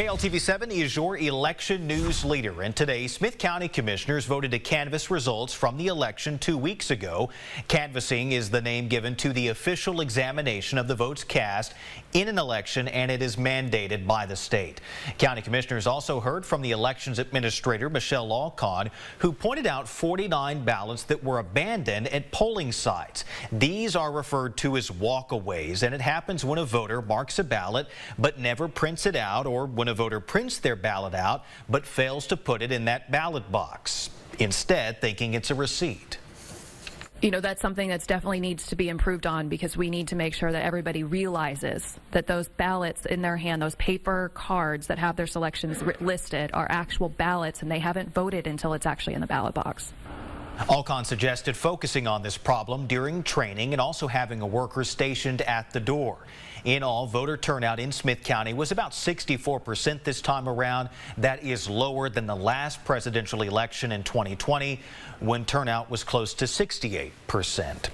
KLTV7 is your election news leader, and today Smith County commissioners voted to canvass results from the election 2 weeks ago. Canvassing is the name given to the official examination of the votes cast in an election, and it is mandated by the state. County commissioners also heard from the elections administrator, Michelle Allcon, who pointed out 49 ballots that were abandoned at polling sites. These are referred to as walkaways, and it happens when a voter marks a ballot but never prints it out, or when a voter prints their ballot out but fails to put it in that ballot box, instead thinking it's a receipt. You know, that's something that's definitely needs to be improved on, because we need to make sure that everybody realizes that those ballots in their hand, those paper cards that have their selections listed, are actual ballots, and they haven't voted until it's actually in the ballot box. Allcon suggested focusing on this problem during training and also having a worker stationed at the door. In all, voter turnout in Smith County was about 64% this time around. That is lower than the last presidential election in 2020, when turnout was close to 68%.